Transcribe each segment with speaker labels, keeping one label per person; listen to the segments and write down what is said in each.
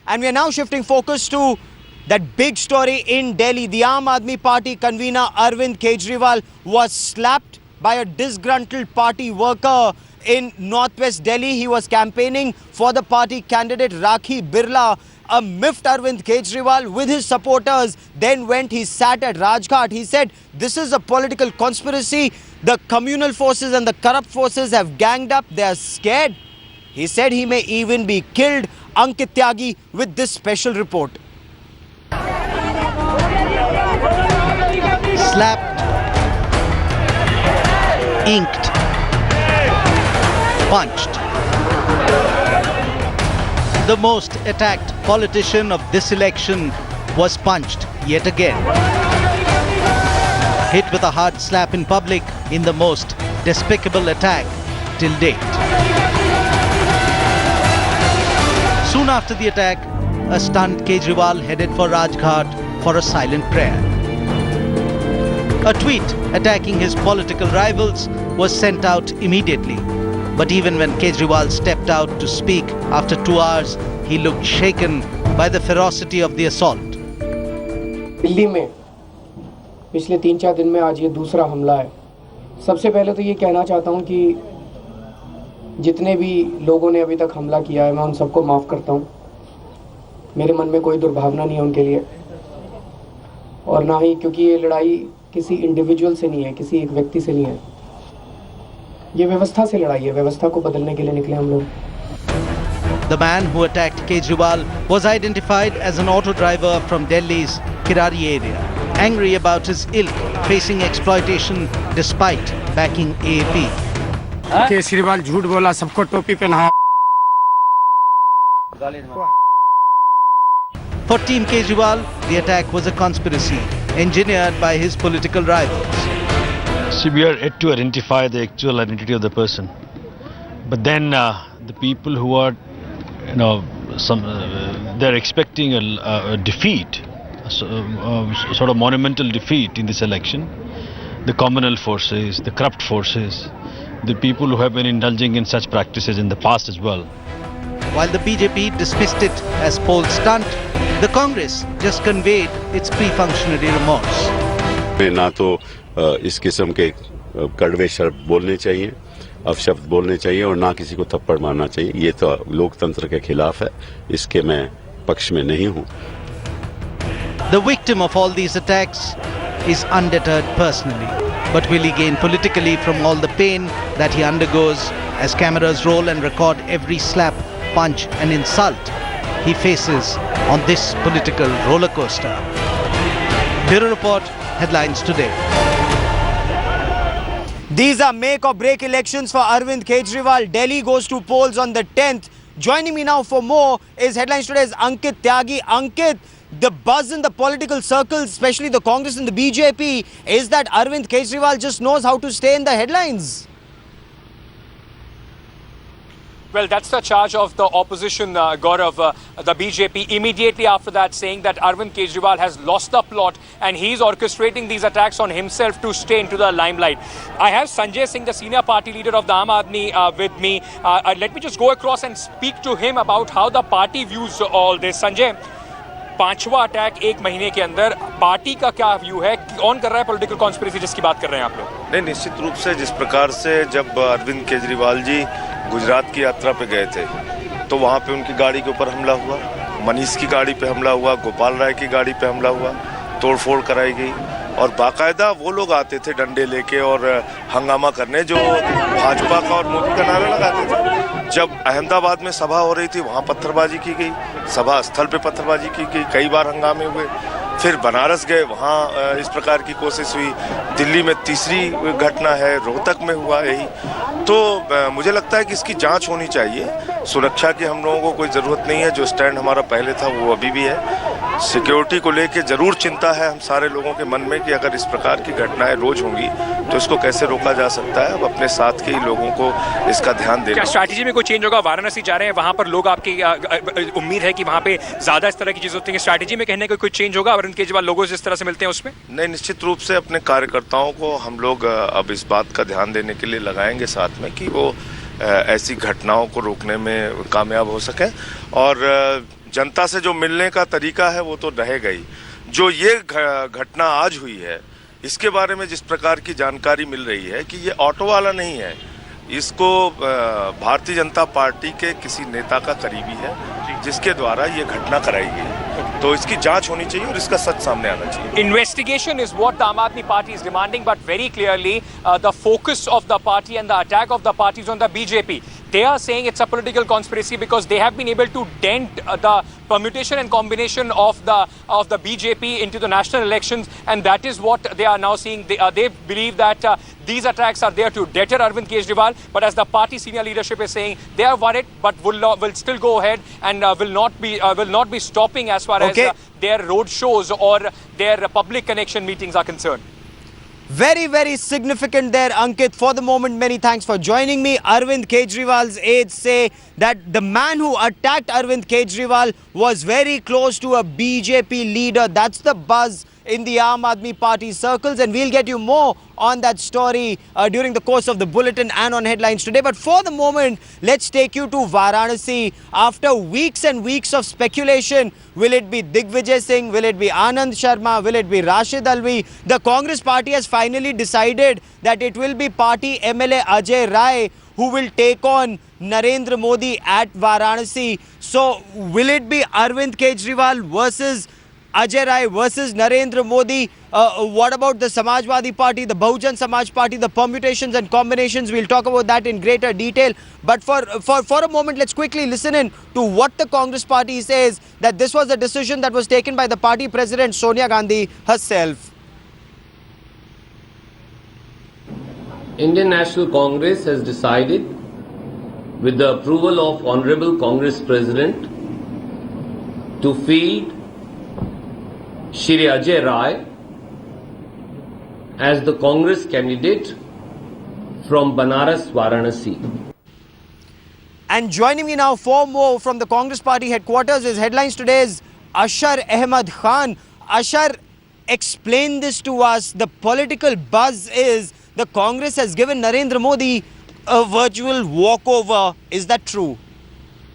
Speaker 1: And we are now shifting focus to that big story in Delhi. The Aam Aadmi Party convener Arvind Kejriwal was slapped by a disgruntled party worker in northwest Delhi. He was campaigning for the party candidate Rakhi Birla. A miffed Arvind Kejriwal with his supporters then he sat at Rajghat. He said this is a political conspiracy. The communal forces and the corrupt forces have ganged up. They are scared. He said he may even be killed. Ankit Tyagi with this special report.
Speaker 2: Slapped, inked, punched. The most attacked politician of this election was punched yet again. Hit with a hard slap in public in the most despicable attack till date. Soon after the attack, a stunned Kejriwal headed for Rajghat for a silent prayer. A tweet attacking his political rivals was sent out immediately. But even when Kejriwal stepped out to speak after 2 hours, he looked shaken by the ferocity of the assault.
Speaker 3: Delhi में पिछले 3-4 दिन में आज ये दूसरा हमला है। सबसे पहले तो ये कहना चाहता हूँ कि जितने भी लोगों ने अभी तक हमला किया है मैं उन सबको माफ़ करता हूँ। मेरे मन में कोई दुर्भावना नहीं है उनके लिए, और ना ही क्योंकि ये लड़ाई किसी इंडिविजुअल से नहीं है, किसी एक व्यक्ति से नहीं है। ये व्यवस्था से लड़ाई है, व्यवस्था को बदलने के लिए निकले हम लोग।
Speaker 2: The man who attacked Kejriwal was identified as an auto driver from Delhi's Kirari area, angry about his ilk facing exploitation despite backing AAP.
Speaker 4: Kejriwal झूठ बोला, सबको टोपी पहनाया।
Speaker 2: For Team Kejriwal, the attack was a conspiracy engineered by his political rivals.
Speaker 5: See, we are yet to identify the actual identity of the person. But then the people who are, they're expecting a defeat, sort of monumental defeat in this election. The communal forces, the corrupt forces, the people who have been indulging in such practices in the past as well.
Speaker 2: While the BJP dismissed it as poll stunt, the Congress just conveyed its pre-functionary remorse.
Speaker 6: ना तो इस किस्म के कड़वे शब्द बोलने चाहिए, अपशब्द बोलने चाहिए, और ना किसी को थप्पड़ मारना चाहिए। ये तो लोकतंत्र के खिलाफ है, इसके मैं पक्ष में नहीं हूँ।
Speaker 2: The victim of all these attacks is undeterred personally, but will he gain politically from all the pain that he undergoes as cameras roll and record every slap, punch and insult he faces on this political roller coaster? Bureau Report, Headlines Today.
Speaker 1: These are make or break elections for Arvind Kejriwal. Delhi goes to polls on the 10th. Joining me now for more is Headlines Today's Ankit Tyagi. Ankit, the buzz in the political circles, especially the Congress and the BJP, is that Arvind Kejriwal just knows how to stay in the headlines.
Speaker 7: Well, that's the charge of the opposition, Gaurav, the BJP, immediately after that saying that Arvind Kejriwal has lost the plot and he's orchestrating these attacks on himself to stay into the limelight. I have Sanjay Singh, the senior party leader of the Aam Aadmi, with me. Let me just go across and speak to him about how the party views all this. Sanjay, 5वां attack एक महीने के अंदर, party का क्या view है? कौन कर रहा है पॉलिटिकल कॉन्स्पिरेसी जिसकी बात कर रहे हैं आप लोग?
Speaker 8: नहीं, निश्चित रूप से जिस प्रकार से जब अरविंद केजरीवाल जी गुजरात की यात्रा पे गए थे तो वहाँ पे उनकी गाड़ी के ऊपर हमला हुआ, मनीष की गाड़ी पे हमला हुआ, गोपाल राय की गाड़ी पे हमला हुआ, तोड़फोड़ कराई गई, और बाकायदा वो लोग आते थे डंडे लेके और हंगामा करने जो भाजपा का और मोदी का नारा लगाते थे। जब अहमदाबाद में सभा हो रही थी वहाँ पत्थरबाजी की गई, सभा स्थल पे पत्थरबाजी की गई, कई बार हंगामे हुए। फिर बनारस गए, वहाँ इस प्रकार की कोशिश हुई। दिल्ली में तीसरी घटना है, रोहतक में हुआ यही। तो मुझे लगता है कि इसकी जांच होनी चाहिए। सुरक्षा की हम लोगों को कोई ज़रूरत नहीं है, जो स्टैंड हमारा पहले था वो अभी भी है। सिक्योरिटी को लेके ज़रूर चिंता है हम सारे लोगों के मन में कि अगर इस प्रकार की घटनाएं रोज होंगी तो इसको कैसे रोका जा सकता है। अब अपने साथ के ही लोगों को इसका ध्यान देना।
Speaker 7: क्या स्ट्रैटेजी में कोई चेंज होगा? वाराणसी जा रहे हैं, वहाँ पर लोग आपकी उम्मीद है कि वहाँ पे ज़्यादा इस तरह की चीज़ होती है, स्ट्रैटेजी में कहने का कोई चेंज होगा अरविंद केजरीवाल लोगों से इस तरह से मिलते हैं उसमें?
Speaker 8: नहीं, निश्चित रूप से अपने कार्यकर्ताओं को हम लोग अब इस बात का ध्यान देने के लिए लगाएंगे साथ में कि वो ऐसी घटनाओं को रोकने में कामयाब हो सके। और जनता से जो मिलने का तरीका है वो तो रहेगा ही। जो ये घटना आज हुई है, इसके बारे में जिस प्रकार की जानकारी मिल रही है कि ये ऑटो वाला नहीं है, इसको भारतीय जनता पार्टी के किसी नेता का करीबी है जिसके द्वारा ये घटना कराई गई। तो इसकी जांच होनी चाहिए और इसका सच सामने आना चाहिए।
Speaker 7: Investigation is what the Aam Aadmi Party is demanding, but very clearly the focus of the party and the attack of the party is on the BJP. They are saying it's a political conspiracy because they have been able to dent the permutation and combination of the BJP into the national elections, and that is what they are now seeing. They believe that these attacks are there to deter Arvind Kejriwal, but as the party senior leadership is saying, they are worried, but will still go ahead and will not be stopping as far as their road shows or their public connection meetings are concerned.
Speaker 1: Very, very significant there, Ankit. For the moment, many thanks for joining me. Arvind Kejriwal's aides say that the man who attacked Arvind Kejriwal was very close to a BJP leader. That's the buzz in the Aam Aadmi Party circles, and we'll get you more on that story during the course of the bulletin and on headlines today. But for the moment, let's take you to Varanasi. After weeks and weeks of speculation, will it be Digvijay Singh, will it be Anand Sharma, will it be Rashid Alvi? The Congress party has finally decided that it will be party MLA Ajay Rai who will take on Narendra Modi at Varanasi. So will it be Arvind Kejriwal versus Ajay Rai versus Narendra Modi? What about the Samajwadi Party, the Bahujan Samaj Party, the permutations and combinations? We'll talk about that in greater detail. But for a moment, let's quickly listen in to what the Congress party says, that this was a decision that was taken by the party president Sonia Gandhi herself.
Speaker 9: Indian National Congress has decided, with the approval of Honorable Congress President, to field Shri Ajay Rai as the Congress candidate from Banaras, Varanasi.
Speaker 1: And joining me now for more from the Congress party headquarters is Headlines Today's Ashar Ahmed Khan. Ashar, explain this to us. The political buzz is the Congress has given Narendra Modi a virtual walkover. Is that true?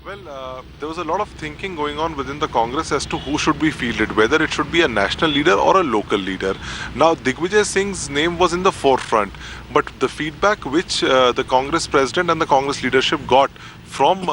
Speaker 10: Well, there was a lot of thinking going on within the Congress as to who should be fielded, whether it should be a national leader or a local leader. Now, Digvijay Singh's name was in the forefront, but the feedback which the Congress president and the Congress leadership got from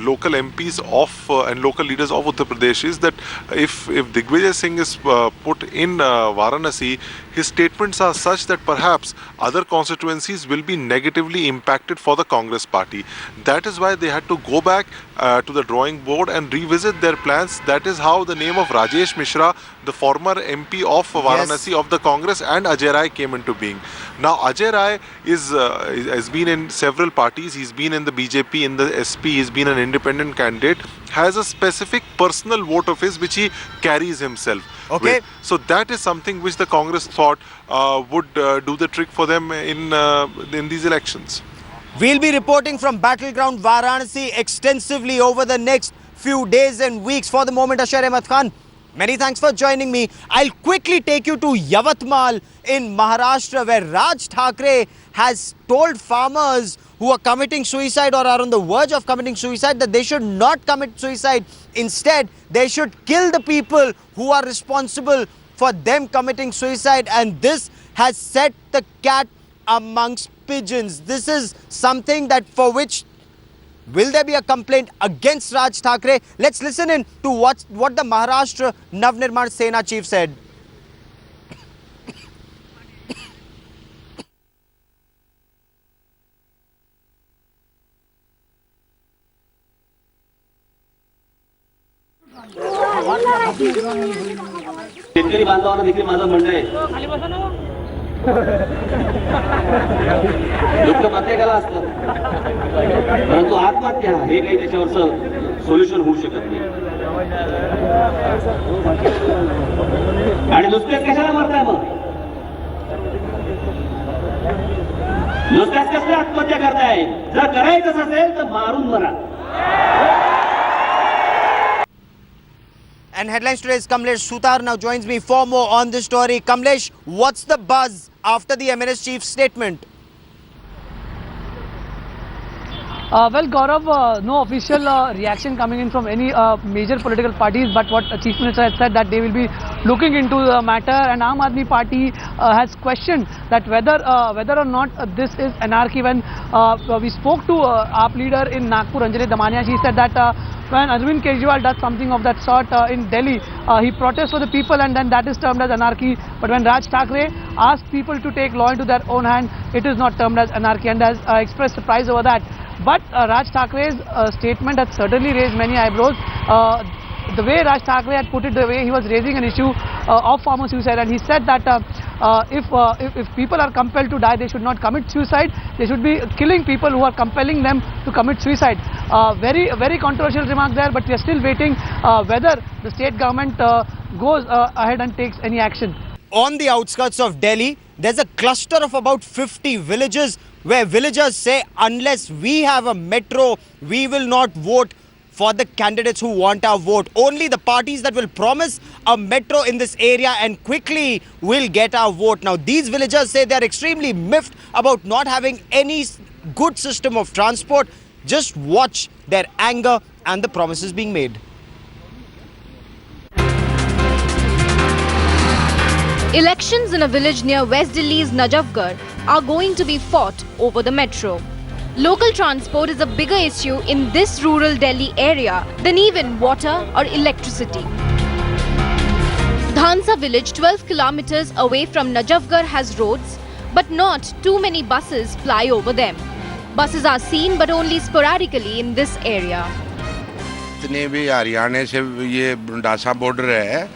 Speaker 10: local MPs of and local leaders of Uttar Pradesh is that if Digvijay Singh is put in Varanasi, his statements are such that perhaps other constituencies will be negatively impacted for the Congress party. That is why they had to go back to the drawing board and revisit their plans. That is how the name of Rajesh Mishra, the former MP of Varanasi of the Congress, and Ajay Rai came into being. Now, Ajay Rai has been in several parties. He's been in the BJP, in the SP, he's been an independent candidate, has a specific personal vote of his which he carries himself.
Speaker 1: Okay.
Speaker 10: So that is something which the Congress thought would do the trick for them in these elections.
Speaker 1: We'll be reporting from Battleground Varanasi extensively over the next few days and weeks. For the moment, Ashar Ahmed Khan, many thanks for joining me. I'll quickly take you to Yavatmal in Maharashtra, where Raj Thackeray has told farmers who are committing suicide or are on the verge of committing suicide that they should not commit suicide. Instead, they should kill the people who are responsible for them committing suicide. And this has set the cat amongst pigeons. This is something that for which will there be a complaint against Raj Thackeray? Let's listen in to what the Maharashtra Navnirman Sena chief said.
Speaker 11: शेतकरी बांधवांना देखील माझं म्हणणं आहे, दुःख प्रत्येकाला असतं, परंतु आत्महत्या हे काही त्याच्यावरचं सोल्युशन होऊ शकत नाही. आणि नुसतेच कशाला मरताय मग? नुसतेच कसल्या आत्महत्या करताय? जर करायचंच असेल तर मारून मरा.
Speaker 1: And Headlines Today's Kamlesh Sutar now joins me for more on this story. Kamlesh, what's the buzz after the MNS chief's statement?
Speaker 12: Well, Gaurav, no official reaction coming in from any major political parties, but what Chief Minister has said that they will be looking into the matter, and Aam Aadmi Party has questioned that whether or not this is anarchy. When we spoke to AAP leader in Nagpur, Anjali Damania, she said that when Arvind Kejriwal does something of that sort in Delhi, he protests for the people, and then that is termed as anarchy. But when Raj Thackeray asked people to take law into their own hand, it is not termed as anarchy, and has expressed surprise over that. But Raj Thackeray's statement has certainly raised many eyebrows. The way Raj Thackeray had put it, the way he was raising an issue of farmer suicide, and he said that if people are compelled to die, they should not commit suicide. They should be killing people who are compelling them to commit suicide. Very controversial remark there, but we are still waiting whether the state government goes ahead and takes any action.
Speaker 1: On the outskirts of Delhi, there's a cluster of about 50 villages where villagers say unless we have a metro, we will not vote for the candidates who want our vote. Only the parties that will promise a metro in this area and quickly will get our vote. Now, these villagers say they're extremely miffed about not having any good system of transport. Just watch their anger and the promises being made.
Speaker 13: Elections in a village near West Delhi's Najafgarh are going to be fought over the metro. Local transport is a bigger issue in this rural Delhi area than even water or electricity. Dhansa village, 12 kilometers away from Najafgarh, has roads, but not too many buses ply over them. Buses are seen but only sporadically in this area.
Speaker 14: जितने भी हरियाणा से ये Dasa border है,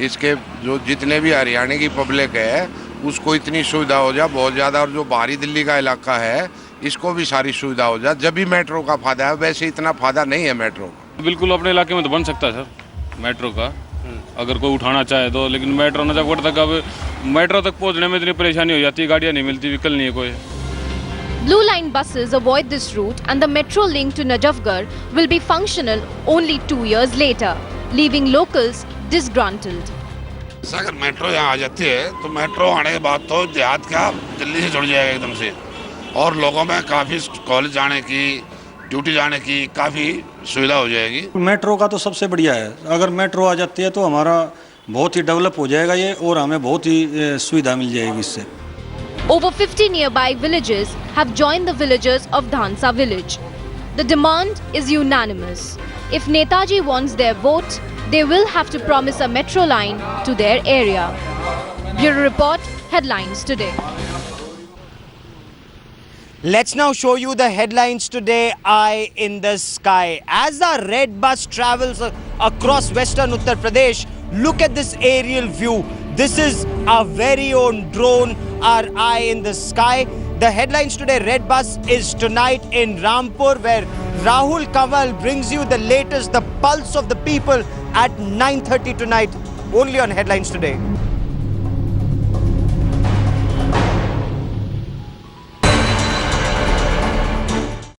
Speaker 14: इसके जो जितने भी हरियाणा की पब्लिक है उसको इतनी सुविधा हो जाए बहुत ज़्यादा, और जो बाहरी दिल्ली का इलाका है इसको भी सारी सुविधा हो जाए, जब भी मेट्रो का फायदा है। वैसे इतना फायदा नहीं है मेट्रो का।
Speaker 15: बिल्कुल अपने इलाके में तो बन सकता है सर मेट्रो का, अगर कोई उठाना चाहे तो, लेकिन मेट्रो नजफगढ़ तक अब मेट्रो तक पहुंचने में इतनी परेशानी हो जाती है, गाड़ियाँ नहीं मिलती, व्हीकल नहीं है कोई।
Speaker 13: Blue line buses avoid this route and the metro link to Najafgarh will be functional only 2 years later, leaving locals disgruntled.
Speaker 14: अगर मेट्रो यहाँ आ जाती है तो मेट्रो आने के बाद तो देहात का दिल्ली से जुड़ जाएगा एकदम से, और लोगों में काफ़ी कॉलेज जाने की, ड्यूटी जाने की काफ़ी सुविधा हो जाएगी।
Speaker 16: मेट्रो का तो सबसे बढ़िया है, अगर मेट्रो आ जाती है तो हमारा बहुत ही डेवलप हो जाएगा ये, और हमें बहुत ही सुविधा मिल जाएगी इससे।
Speaker 13: Over 50 nearby villages have joined the villagers of Dhansa village. The demand is unanimous. If Netaji wants their vote, they will have to promise a metro line to their area. Bureau Report, Headlines Today.
Speaker 1: Let's now show you the headlines today, Eye in the Sky. As our red bus travels across western Uttar Pradesh, look at this aerial view. This is our very own drone, our Eye in the Sky. The headlines today, red bus is tonight in Rampur, where Rahul Kanwal brings you the latest, the pulse of the people at 9:30 tonight, only on Headlines Today.